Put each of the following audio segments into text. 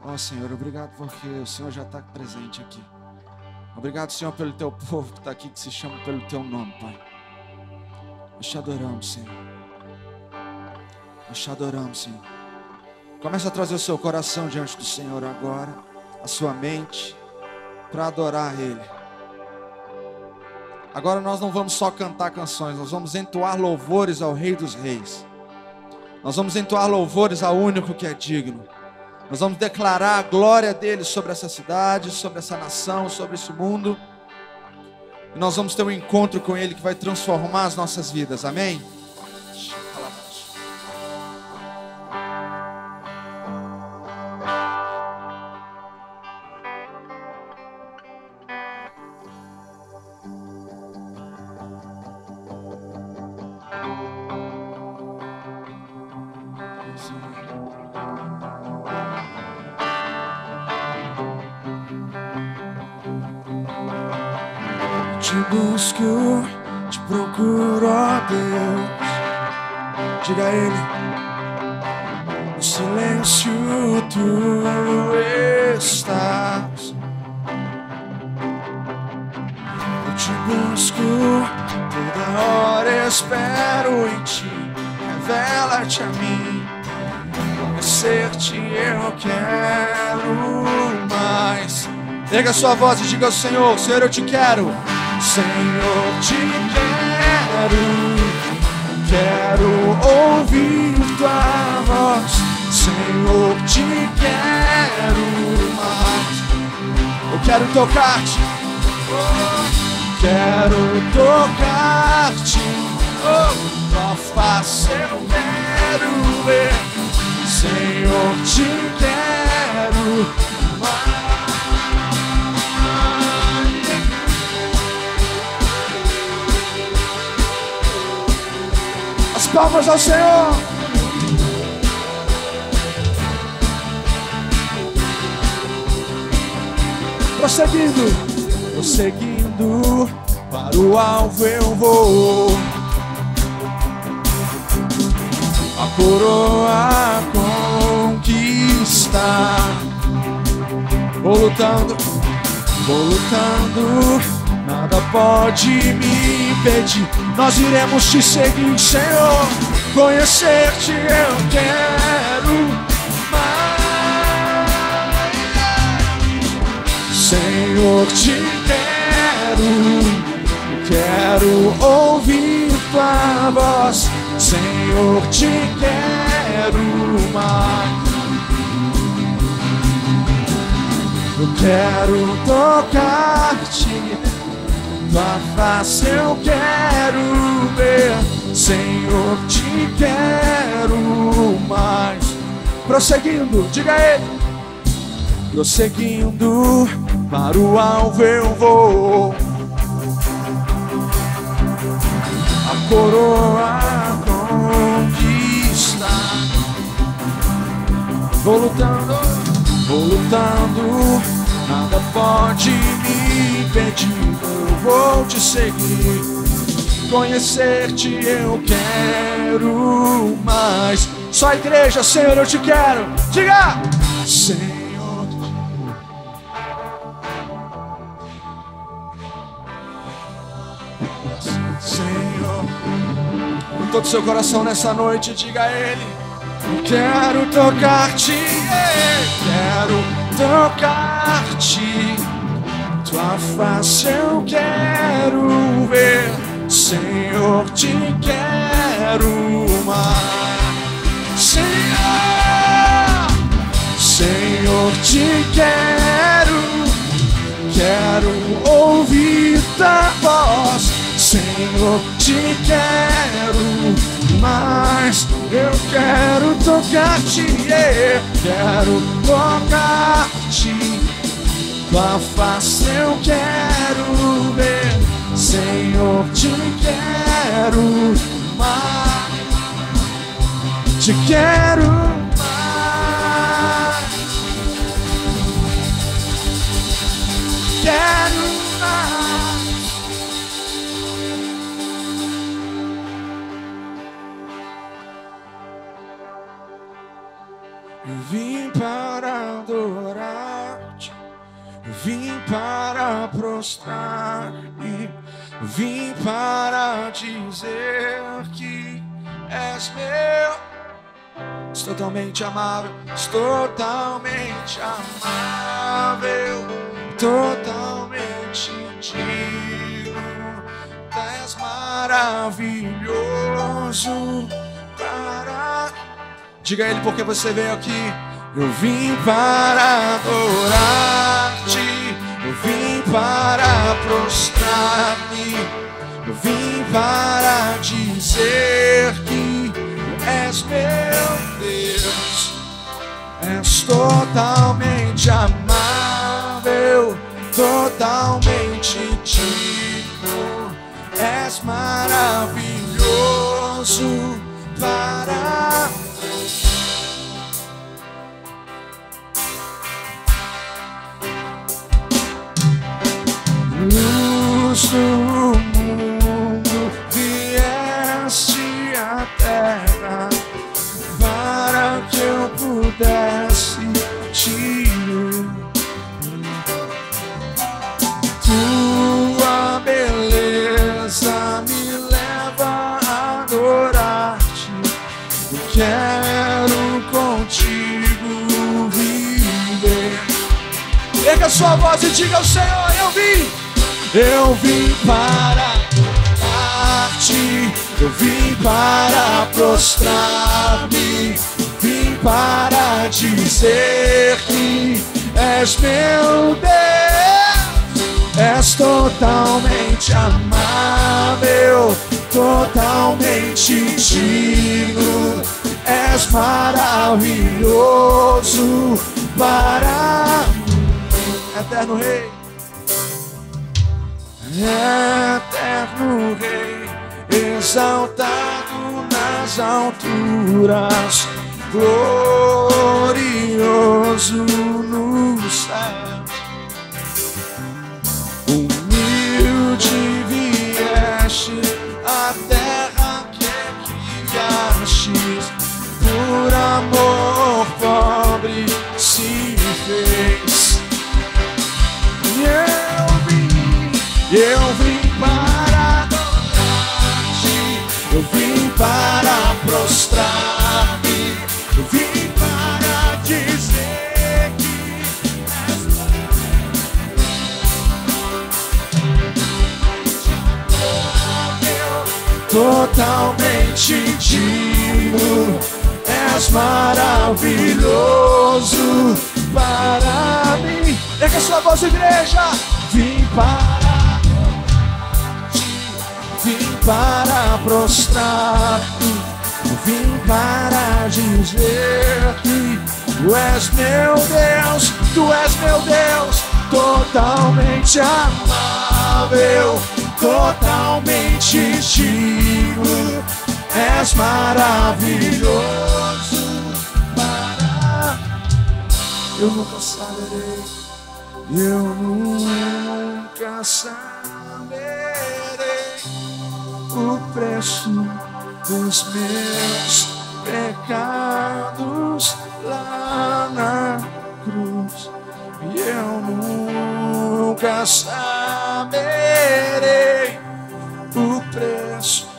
Ó Senhor, obrigado porque o Senhor já está presente aqui. Obrigado, Senhor, pelo teu povo que está aqui, que se chama pelo teu nome, Pai. Nós te adoramos, Senhor. Nós te adoramos, Senhor. Comece a trazer o seu coração diante do Senhor agora, a sua mente, para adorar Ele. Agora nós não vamos só cantar canções, nós vamos entoar louvores ao Rei dos Reis. Nós vamos entoar louvores ao único que é digno. Nós vamos declarar a glória dele sobre essa cidade, sobre essa nação, sobre esse mundo. E nós vamos ter um encontro com ele que vai transformar as nossas vidas, amém? Te busco, te procuro, ó Deus. Diga a Ele: no silêncio tu estás. Eu te busco, toda hora espero em ti. Revela-te a mim, conhecer-te eu quero mais. Erga a sua voz e diga ao Senhor: Senhor, eu te quero. Senhor, te quero ouvir tua voz. Senhor, te quero mais. Eu quero tocar-te. Quero tocar-te. Tua face eu quero ver. Senhor, te quero mais. Palmas ao Senhor. Prosseguindo, para o alvo eu vou. A coroa conquistar. Vou lutando, nada pode me impedir. Nós iremos te seguir, Senhor. Conhecer-te eu quero mais. Senhor, te quero ouvir tua voz. Senhor, te quero mais. Eu quero tocar-te. Tua face eu quero ver. Senhor, te quero mais. Prosseguindo, diga a Ele. Prosseguindo, para o alvo eu vou. A coroa conquistar. Vou lutando, nada pode me impedir. Eu vou te seguir, conhecer-te eu quero mais. Só a igreja: Senhor, eu te quero. Diga! Senhor, Senhor, com todo o seu coração nessa noite, diga a Ele: quero tocar-te, quero tocar-te. Tua face eu quero ver. Senhor, te quero mais. Senhor, te quero ouvir tua voz. Senhor, te quero mais. Eu quero tocar-te, quero tocar-te. Tua face eu quero ver. Senhor, te quero mais. Te quero mais. Quero mais. Eu vim para adorar. vim para prostrar-me, vim para dizer que és meu. És totalmente amável, és totalmente amável, totalmente digno. És maravilhoso para... Diga a Ele porque você veio aqui. Eu vim para adorar-te, eu vim para prostrar-me, eu vim para dizer que és meu Deus. És totalmente amável, totalmente digno. És maravilhoso para... Luz do mundo, vieste à terra para que eu pudesse te ver. Tua beleza me leva a adorar-te. Eu quero contigo viver. Erga sua voz e diga ao Senhor: eu vim para adorar-te, eu vim para prostrar-me, vim para dizer que és meu Deus. És totalmente amável, totalmente digno. És maravilhoso para eterno Rei. Eterno Rei, exaltado nas alturas, glorioso nos céus. Humilde vieste à terra que criastes, por amor pobre se fez. Eu vim para adorar-te, eu vim para prostrar-me, eu vim para dizer que és maravilhoso, totalmente digno. És maravilhoso para mim. Erga sua voz, igreja. Vim para prostrar-me, vim para dizer que tu és meu Deus, tu és meu Deus, totalmente amável, totalmente digno. És maravilhoso para... Eu nunca saberei, eu nunca saberei o preço dos meus pecados lá na cruz. E eu nunca saberei o preço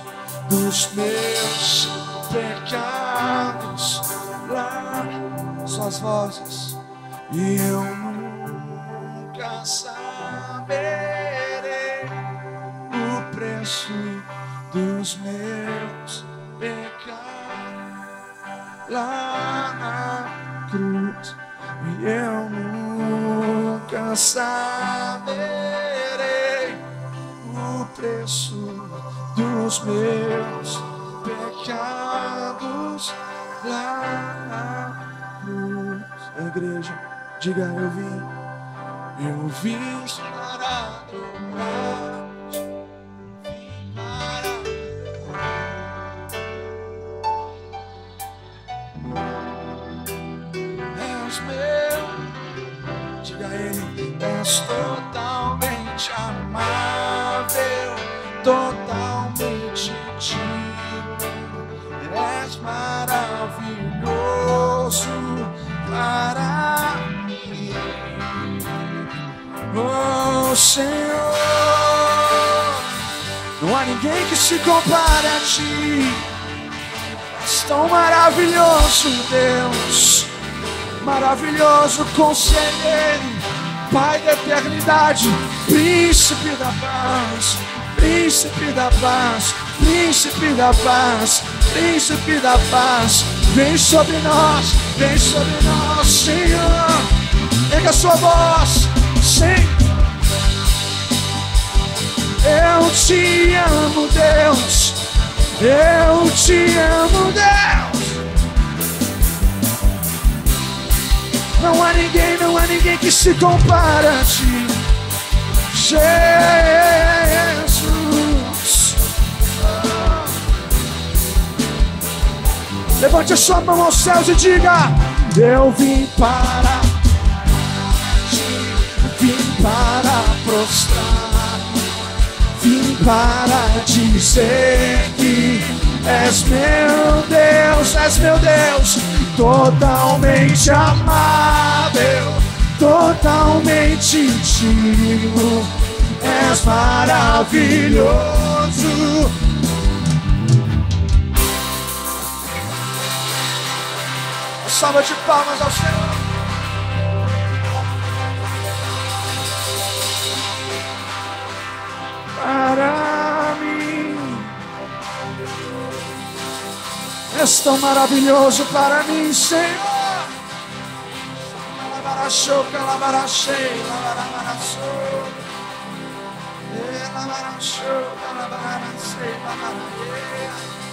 dos meus pecados lá. Suas vozes. E eu nunca saberei o preço dos meus pecados lá na cruz. E eu nunca saberei o preço dos meus pecados lá na cruz. A igreja, diga: eu vim para adorar. Diga a Ele: és totalmente amável, totalmente digno. És maravilhoso para mim. Oh, Senhor, não há ninguém que se compare a Ti. És tão maravilhoso, Deus, maravilhoso conselheiro, Pai da eternidade, Príncipe da paz, Príncipe da paz, Príncipe da paz, Príncipe da paz. Vem sobre nós, Senhor. Erga a sua voz, sim. Eu te amo, Deus. Eu te amo, Deus. Não há ninguém que se compara a Ti, Jesus. Levante a sua mão aos céus e diga: eu vim para Ti, vim para prostrar, vim para dizer que és meu Deus, totalmente amável, totalmente digno, és maravilhoso. Uma salva de palmas ao Senhor. Para mim, és tão maravilhoso para mim, Senhor. Labarachou, calabarachei, labarachou, labarachou, calabarachei, labarachei.